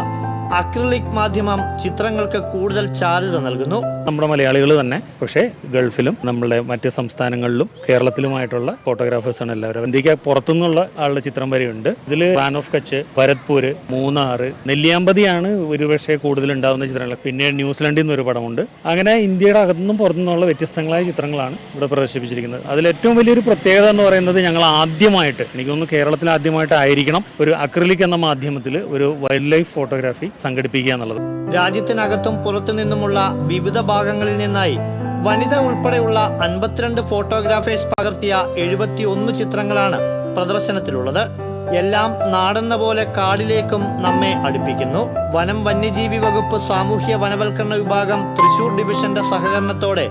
അക്രിലിക് മാധ്യമം ചിത്രങ്ങൾക്ക് കൂടുതൽ ചാരുത നൽകുന്നു. നമ്മുടെ മലയാളികൾ തന്നെ, പക്ഷേ ഗൾഫിലും നമ്മളുടെ മറ്റ് സംസ്ഥാനങ്ങളിലും കേരളത്തിലുമായിട്ടുള്ള ഫോട്ടോഗ്രാഫേഴ്സാണ് എല്ലാവരും. ഇന്ത്യക്ക് പുറത്തുനിന്നുള്ള ആളുടെ ചിത്രം വരെയുണ്ട്. ഇതിൽ റാൻ ഓഫ് കച്ച്, ഭരത്പൂര്, മൂന്നാർ, നെല്ലിയാമ്പതിയാണ് ഒരുപക്ഷെ കൂടുതൽ ഉണ്ടാകുന്ന ചിത്രങ്ങൾ. പിന്നെ ന്യൂസിലൻഡിൽ നിന്ന് ഒരു പടമുണ്ട്. അങ്ങനെ ഇന്ത്യയുടെ അകത്തുനിന്നും പുറത്തുനിന്നുള്ള വ്യത്യസ്തങ്ങളായ ചിത്രങ്ങളാണ് ഇവിടെ പ്രദർശിപ്പിച്ചിരിക്കുന്നത്. അതിൽ ഏറ്റവും വലിയൊരു പ്രത്യേകത എന്ന് പറയുന്നത് ഞങ്ങൾ ആദ്യമായിട്ട്, എനിക്ക് തോന്നുന്നു കേരളത്തിൽ ആദ്യമായിട്ടായിരിക്കണം, ഒരു അക്രിലിക് എന്ന മാധ്യമത്തിൽ ഒരു വൈൽഡ് ലൈഫ് ഫോട്ടോഗ്രാഫി സംഘടിപ്പിക്കുക എന്നുള്ളത്. രാജ്യത്തിനകത്തും പുറത്തു നിന്നുമുള്ള വിവിധ ഭാഗങ്ങളിൽ നിന്നായി വനിത ഉൾപ്പെടെയുള്ള 52 ഫോട്ടോഗ്രാഫേഴ്സ് പകർത്തിയ 71 ചിത്രങ്ങളാണ് പ്രദർശനത്തിലുള്ളത്. എല്ലാം നാടെന്ന പോലെ കാടിലേക്കും നമ്മെ അടുപ്പിക്കുന്നു. വനം വന്യജീവി വകുപ്പ് സാമൂഹ്യ വനവൽക്കരണ വിഭാഗം തൃശൂർ ഡിവിഷന്റെ സഹകരണത്തോടെ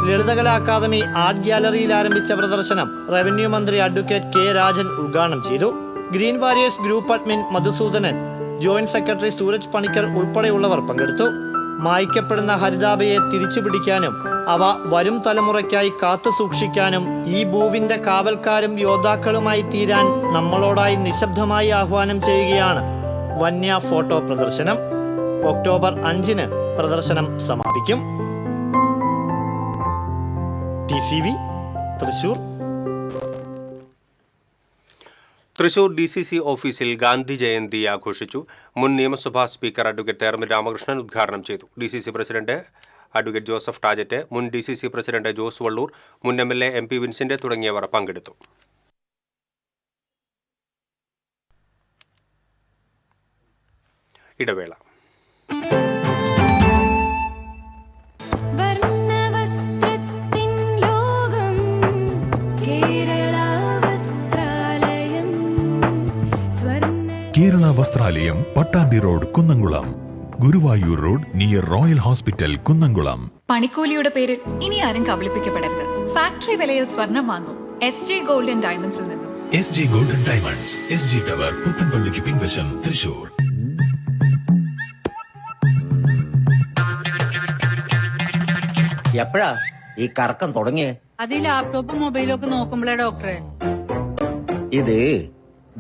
ലളിതകലാ അക്കാദമി ആർട്ട് ഗ്യാലറിയിൽ ആരംഭിച്ച പ്രദർശനം റവന്യൂ മന്ത്രി അഡ്വക്കേറ്റ് കെ രാജൻ ഉദ്ഘാടനം ചെയ്തു. Green warriors group admin Madhusoodanan, joint secretary Sooraj Panicker ഉൾപ്പെടെയുള്ളവർ പങ്കെടുത്തു. മായ്ക്കപ്പെടുന്ന ഹരിതാഭയെ തിരിച്ചുപിടിക്കാനും അവ വരും തലമുറയ്ക്കായി കാത്തു സൂക്ഷിക്കാനും ഈ ഭൂവിന്റെ കാവൽക്കാരും യോദ്ധാക്കളുമായി തീരാൻ നമ്മളോടായി നിശബ്ദമായി ആഹ്വാനം ചെയ്യുകയാണ് വന്യ ഫോട്ടോ പ്രദർശനം. ഒക്ടോബർ 5-ന് പ്രദർശനം സമാപിക്കും. TCV തൃശൂർ. തൃശൂർ DCC ഓഫീസിൽ ഗാന്ധി ജയന്തി ആഘോഷിച്ചു. മുൻ നിയമസഭാ സ്പീക്കർ അഡ്വക്കേറ്റ് തേർമൽ രാമകൃഷ്ണൻ ഉദ്ഘാടനം ചെയ്തു. DCC പ്രസിഡന്റ് അഡ്വക്കേറ്റ് ജോസഫ് ടാജറ്റ്, മുൻ DCC പ്രസിഡന്റ് ജോസ് വള്ളൂർ, മുൻ MLA MP വിൻസെന്റ് തുടങ്ങിയവർ പങ്കെടുത്തു. ഇടവേള. Kerala Vasthralayam, Pattambi road, Kunnamkulam. Guruvayur road near royal hospital, Kunnamkulam. പണിക്കൂലിയുടെ പേരിൽ ഇനി ആരും കബളിപ്പിക്കപ്പെടരുത്. ഫാക്ടറി വിലയിൽ സ്വർണം വാങ്ങും SG ഗോൾഡൻ ഡയമണ്ട്സിൽ നിന്നും. SG golden diamonds, SG tower, പുത്തൻപള്ളിക്ക് പിൻവശം, തൃശൂർ. എപ്പോഴാ ഈ കറക്കം തുടങ്ങിയേ? അത് ഈ ലാപ്ടോപ്പും മൊബൈലും ഒക്കെ നോക്കുമ്പോഴേ ഡോക്ടറെ. ഇത്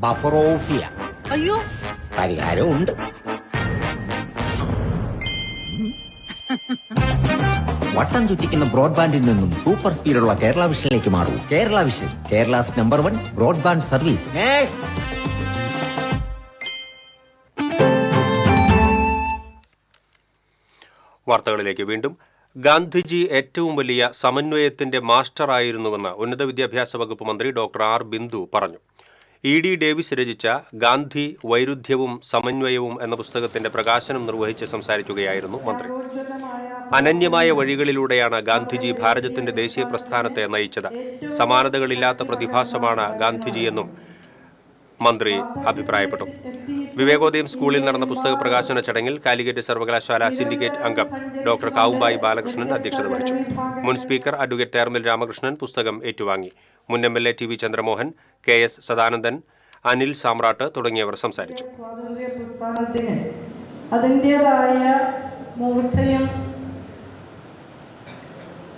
ബഫറോഫിയ. അയ്യോ, പരിഹാരമുണ്ട്. വട്ടം ചുറ്റിക്കുന്ന ബ്രോഡ്ബാൻഡിൽ നിന്നും സൂപ്പർ സ്പീഡുള്ള കേരള വിഷനിലേക്ക് മാറൂ. Kerala vision, Kerala's number 1 broadband service. വാർത്തകളിലേക്ക് വീണ്ടും. ഗാന്ധിജി ഏറ്റവും വലിയ സമന്വയത്തിന്റെ മാസ്റ്ററായിരുന്നുവെന്ന് ഉന്നത വിദ്യാഭ്യാസ വകുപ്പ് മന്ത്രി ഡോക്ടർ R. ബിന്ദു പറഞ്ഞു. ED ഡേവിസ് രചിച്ച ഗാന്ധി വൈരുദ്ധ്യവും സമന്വയവും എന്ന പുസ്തകത്തിന്റെ പ്രകാശനം നിർവഹിച്ച് സംസാരിക്കുകയായിരുന്നു മന്ത്രി. അനന്യമായ വഴികളിലൂടെയാണ് ഗാന്ധിജി ഭാരതത്തിന്റെ ദേശീയ പ്രസ്ഥാനത്തെ നയിച്ചത്. സമാനതകളില്ലാത്ത പ്രതിഭാസമാണ് ഗാന്ധിജിയെന്നും മന്ത്രി അഭിപ്രായപ്പെട്ടു. വിവേകോദയം സ്കൂളിൽ നടന്ന പുസ്തക പ്രകാശന ചടങ്ങിൽ കാലിക്കറ്റ് സർവകലാശാല സിൻഡിക്കേറ്റ് അംഗം ഡോക്ടർ കാവുമ്പായി ബാലകൃഷ്ണൻ അധ്യക്ഷത വഹിച്ചു. മുൻ സ്പീക്കർ അഡ്വക്കേറ്റ് തേർമൽ രാമകൃഷ്ണൻ പുസ്തകം ഏറ്റുവാങ്ങി. മുൻ MLA TV Chandramohan, KS Sadanandan, Anil സാമ്രാട്ട് തുടങ്ങിയവർ സംസാരിച്ചു. അതിൻ്റെതായ മൂർച്ചയും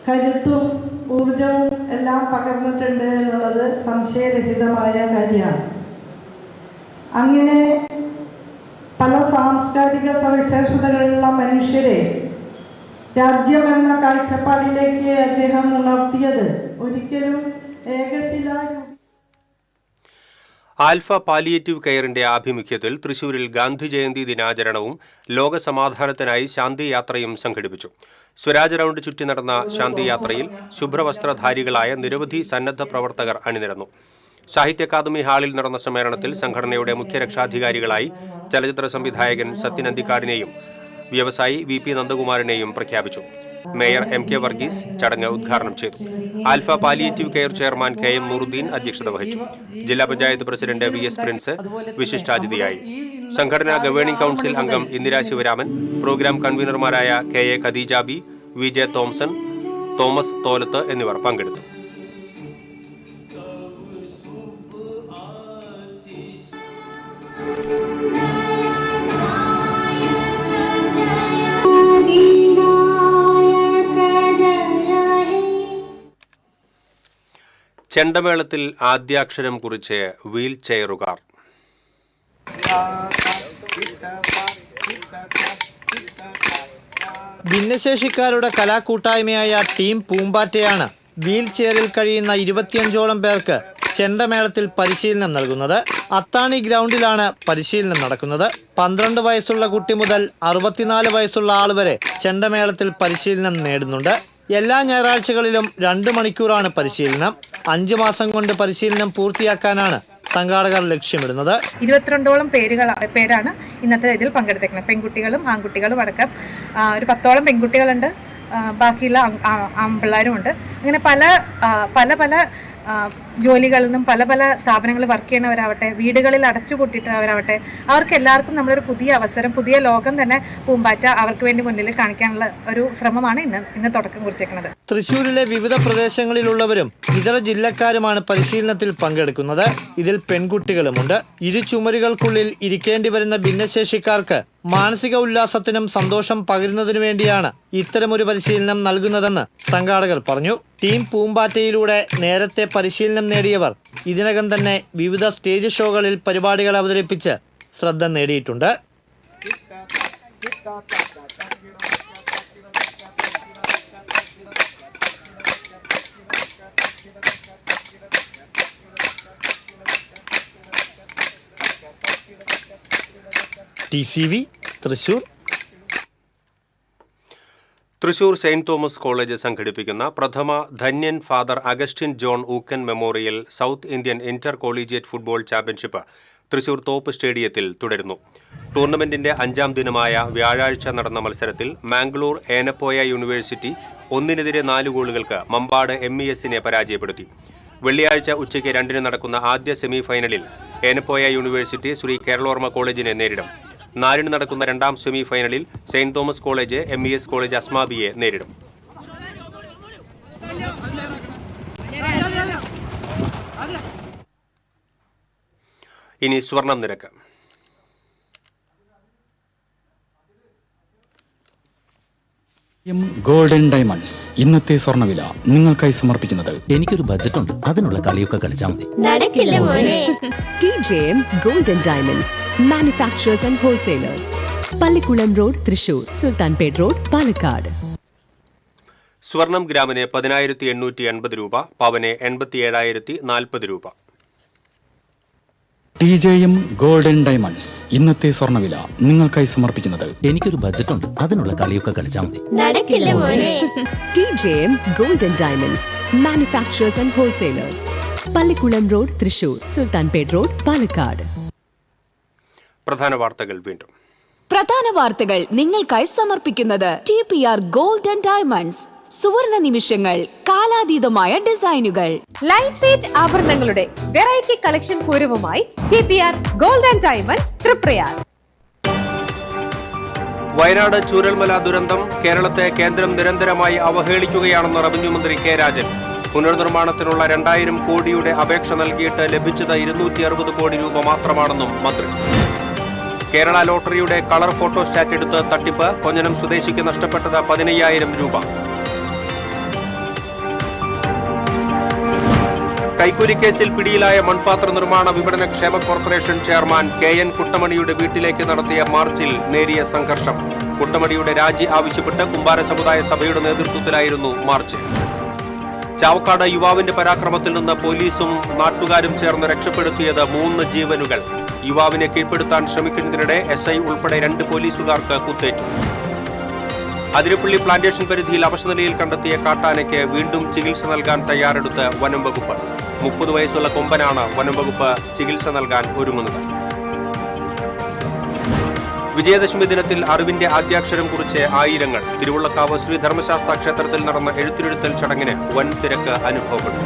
കരുത്തും ഊർജവും എല്ലാം പകർന്നിട്ടുണ്ട് എന്നുള്ളത് സംശയരഹിതമായ കാര്യമാണ്. അങ്ങനെ പല സാംസ്കാരിക സവിശേഷതകളുള്ള മനുഷ്യരെ രാജ്യമെന്ന കാഴ്ചപ്പാടിലേക്ക് അദ്ദേഹം ഉണർത്തിയത് ഒരിക്കലും ഏകശിലാരൂപ. ആൽഫ പാലിയേറ്റീവ് കെയറിന്റെ ആഭിമുഖ്യത്തിൽ തൃശൂരിൽ ഗാന്ധി ജയന്തി ദിനാചരണവും ലോകസമാധാനത്തിനായി ശാന്തിയാത്രയും സംഘടിപ്പിച്ചു. സ്വരാജ് റൗണ്ട് ചുറ്റി നടന്ന ശാന്തിയാത്രയിൽ ശുഭ്രവസ്ത്രധാരികളായ നിരവധി സന്നദ്ധ പ്രവർത്തകർ അണിനിരന്നു. സാഹിത്യ അക്കാദമി ഹാളിൽ നടന്ന സമ്മേളനത്തിൽ സംഘടനയുടെ മുഖ്യ രക്ഷാധികാരികളായി ചലച്ചിത്ര സംവിധായകൻ സത്യൻ അന്തിക്കാടിനെയും വ്യവസായി VP നന്ദകുമാറിനെയും പ്രഖ്യാപിച്ചു. മേയർ MK വർഗീസ് ചടങ്ങ് ഉദ്ഘാടനം ചെയ്തു. Alpha palliative care chairman KM Nooruddin അധ്യക്ഷത വഹിച്ചു. ജില്ലാ പഞ്ചായത്ത് പ്രസിഡന്റ് VS പ്രിൻസ് വിശിഷ്ടാതിഥിയായി. സംഘടനാ ഗവേണിംഗ് കൌൺസിൽ അംഗം ഇന്ദിരാ ശിവരാമൻ, പ്രോഗ്രാം കൺവീനർമാരായ KA Khadeeja B, VJ Thomson, Thomas Tholath എന്നിവർ പങ്കെടുത്തു. ചെണ്ടമേളത്തിൽ ആദ്യാക്ഷരം കുറിച്ച് വീൽ ചെയറുകാർ. ഭിന്നശേഷിക്കാരുടെ കലാകൂട്ടായ്മയായ ടീം പൂമ്പാറ്റയാണ് വീൽ ചെയറിൽ കഴിയുന്ന 25ഓളം പേർക്ക് ചെണ്ടമേളത്തിൽ പരിശീലനം നൽകുന്നത്. അത്താണി ഗ്രൗണ്ടിലാണ് പരിശീലനം നടക്കുന്നത്. 12 വയസ്സുള്ള കുട്ടി മുതൽ 64 വയസ്സുള്ള ആൾ വരെ ചെണ്ടമേളത്തിൽ പരിശീലനം നേടുന്നുണ്ട്. എല്ലാ ഞായറാഴ്ചകളിലും 2 മണിക്കൂറാണ് പരിശീലനം. 5 മാസം കൊണ്ട് പരിശീലനം പൂർത്തിയാക്കാനാണ് സംഘാടകർ ലക്ഷ്യമിടുന്നത്. 22ഓളം പേരാണ് ഇന്നത്തെ ഇതിൽ പങ്കെടുത്തേക്കുന്നത്. പെൺകുട്ടികളും ആൺകുട്ടികളും അടക്കം ഒരു 10ഓളം പെൺകുട്ടികളുണ്ട്, ബാക്കിയുള്ള ആൺപിള്ളേരുമുണ്ട്. അങ്ങനെ പല പല ജോലികളിൽ നിന്നും പല സ്ഥാപനങ്ങളിൽ വർക്ക് ചെയ്യുന്നവരാവട്ടെ, വീടുകളിൽ അടച്ചുപൂട്ടിയിട്ടവരാവട്ടെ, അവർക്ക് എല്ലാവർക്കും നമ്മളൊരു പുതിയ അവസരം, പുതിയ ലോകം തന്നെ പൂമ്പാറ്റ അവർക്ക് വേണ്ടി മുന്നിൽ കാണിക്കാനുള്ള ഒരു ശ്രമമാണ് ഇന്ന് തുടക്കം കുറിച്ചേക്കുന്നത്. തൃശ്ശൂരിലെ വിവിധ പ്രദേശങ്ങളിലുള്ളവരും ഇതര ജില്ലക്കാരുമാണ് പരിശീലനത്തിൽ പങ്കെടുക്കുന്നത്. ഇതിൽ പെൺകുട്ടികളുമുണ്ട്. ഇരു ചുമരുകൾക്കുള്ളിൽ ഇരിക്കേണ്ടി വരുന്ന ഭിന്നശേഷിക്കാർക്ക് മാനസിക ഉല്ലാസത്തിനും സന്തോഷം പകരുന്നതിനു വേണ്ടിയാണ് ഇത്തരമൊരു പരിശീലനം നൽകുന്നതെന്ന് സംഘാടകർ പറഞ്ഞു. ടീം പൂമ്പാറ്റയിലൂടെ നേരത്തെ പരിശീലനം നേടിയവർ ഇതിനകം തന്നെ വിവിധ സ്റ്റേജ് ഷോകളിൽ പരിപാടികൾ അവതരിപ്പിച്ച് ശ്രദ്ധ നേടിയിട്ടുണ്ട്. TCV Thrissur. Thrissur saint Thomas college സംഘടിപ്പിക്കുന്ന പ്രഥമ ധന്യൻ father Augustine John Ookken memorial south Indian inter collegiate football championship Thrissur Thope സ്റ്റേഡിയത്തിൽ തുടരുന്നു. ടൂർണമെന്റിന്റെ 5ാം ദിനമായ വ്യാഴാഴ്ച നടന്ന മത്സരത്തിൽ മാംഗ്ലൂർ ഏനപ്പോയ യൂണിവേഴ്സിറ്റി 1-4 ഗോളുകൾക്ക് മമ്പാട് MESനെ പരാജയപ്പെടുത്തി. വെള്ളിയാഴ്ച ഉച്ചയ്ക്ക് 2-ന് നടക്കുന്ന ആദ്യ സെമി ഫൈനലിൽ ഏനപ്പോയ യൂണിവേഴ്സിറ്റി ശ്രീ കേരളോർമ്മ കോളേജിനെ നേരിടും. 4-ന് നടക്കുന്ന 2ാം സെമി ഫൈനലിൽ saint Thomas college MES college അസ്മാബിയെ നേരിടും. ഇനി സ്വർണം നിരക്ക്. ഗോൾഡൻ ഡയമണ്ട്സ് ഇന്നത്തെ സ്വർണ്ണവില നിങ്ങൾക്കായി സമർപ്പിക്കുന്നത്. എനിക്കൊരു ബജറ്റ് ഉണ്ട്, അതിനുള്ള കളിയൊക്കെ കളിച്ചാൽ മതി. TJM Golden Diamonds, Manufacturers and Wholesalers, പള്ളിക്കുളം റോഡ് തൃശൂർ, സുൽത്താൻപേട്ട് റോഡ് പാലക്കാട്. സ്വർണം ഗ്രാമിന് 10,880 രൂപ, പവന് 87,040 രൂപ. TJM ഗോൾഡൻ ഡയമണ്ട്സ് ഇന്നത്തെ സ്വർണ്ണവില നിങ്ങൾക്കായി സമർപ്പിക്കുന്നത്. എനിക്കൊരു ബജറ്റ് ഉണ്ട്, അതിനുള്ള കളിയൊക്കെ കളിച്ചാൽ മതി. TJM Golden Diamonds, Manufacturers and Wholesalers, പള്ളിക്കുളം റോഡ് തൃശൂർ, സുൽത്താൻപേട്ട് റോഡ് പാലക്കാട്. പ്രധാന വാർത്തകൾ വീണ്ടും. പ്രധാന വാർത്തകൾ നിങ്ങൾക്കായി സമർപ്പിക്കുന്നത് TPR ഗോൾഡ് ആൻഡ് ഡയമണ്ട്സ്. സുവർണ നിമിഷങ്ങൾ, കാലാതീതമായ ഡിസൈനുകൾ. ലൈറ്റ് വെയ്റ്റ് ആഭരണങ്ങളുടെ വെറൈറ്റി കളക്ഷൻ പൂരവുമായി TPR gold and diamonds Triprayar. Wayanad Chooralmala ദുരന്തം കേരളത്തെ കേന്ദ്രം നിരന്തരമായി അവഹേളിക്കുകയാണെന്ന് റവന്യൂ മന്ത്രി കെ രാജൻ. പുനർനിർമ്മാണത്തിനുള്ള 2000 കോടിയുടെ അപേക്ഷ നൽകിയിട്ട് ലഭിച്ചത് 260 കോടി രൂപ മാത്രമാണെന്നും മന്ത്രി. കേരള ലോട്ടറിയുടെ കളർ ഫോട്ടോസ്റ്റാറ്റ് എടുത്ത് തട്ടിപ്പ്, കൊഞ്ഞനം സ്വദേശിക്ക് നഷ്ടപ്പെട്ടത് 15,000 രൂപ. കൈക്കൂലി കേസിൽ പിടിയിലായ മൺപാത്ര നിർമ്മാണ വിപണന ക്ഷേമ കോർപ്പറേഷൻ ചെയർമാൻ KN കുട്ടമണിയുടെ വീട്ടിലേക്ക് നടത്തിയ മാർച്ചിൽ നേരിയ സംഘർഷം. കുട്ടമണിയുടെ രാജി ആവശ്യപ്പെട്ട് കുമ്പാര സമുദായ സഭയുടെ നേതൃത്വത്തിലായിരുന്നു മാർച്ച്. ചാവക്കാട് യുവാവിന്റെ പരാക്രമത്തിൽ നിന്ന് പോലീസും നാട്ടുകാരും ചേർന്ന് രക്ഷപ്പെടുത്തിയത് 3 ജീവനുകൾ. യുവാവിനെ കീഴ്പ്പെടുത്താൻ ശ്രമിക്കുന്നതിനിടെ SI ഉൾപ്പെടെ 2 പോലീസുകാർക്ക് കുത്തേറ്റു. അതിരപ്പള്ളി പ്ലാന്റേഷൻ പരിധിയിൽ അവശനിലയിൽ കണ്ടെത്തിയ കാട്ടാനയ്ക്ക് വീണ്ടും ചികിത്സ നൽകാൻ തയ്യാറെടുത്ത് വനം വകുപ്പ്. 30 വയസ്സുള്ള കൊമ്പനാണ് വനം വകുപ്പ് ചികിത്സ നൽകാൻ ഒരുങ്ങുന്നത്. വിജയദശമി ദിനത്തിൽ അറിവിന്റെ ആദ്യാക്ഷരം കുറിച്ച് ആയിരങ്ങൾ. തിരുവുള്ളക്കാവ് ശ്രീ ധർമ്മശാസ്ത്ര ക്ഷേത്രത്തിൽ നടന്ന എഴുത്തിനിരുത്തൽ ചടങ്ങിന് വൻ തിരക്ക് അനുഭവപ്പെട്ടു.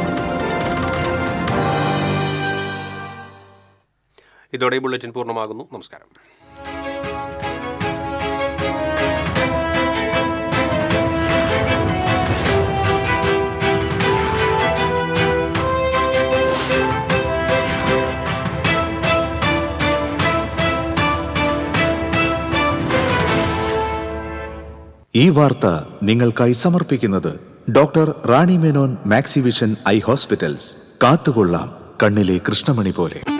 ഇതോടെ ബുള്ളറ്റിൻ പൂർണ്ണമാകുന്നു. നമസ്കാരം. ഈ വാർത്ത നിങ്ങൾക്കായി സമർപ്പിക്കുന്നത് doctor Rani Menon Maxivision I hospitals. കാത്തുകൊള്ളാം കണ്ണിലെ കൃഷ്ണമണി പോലെ.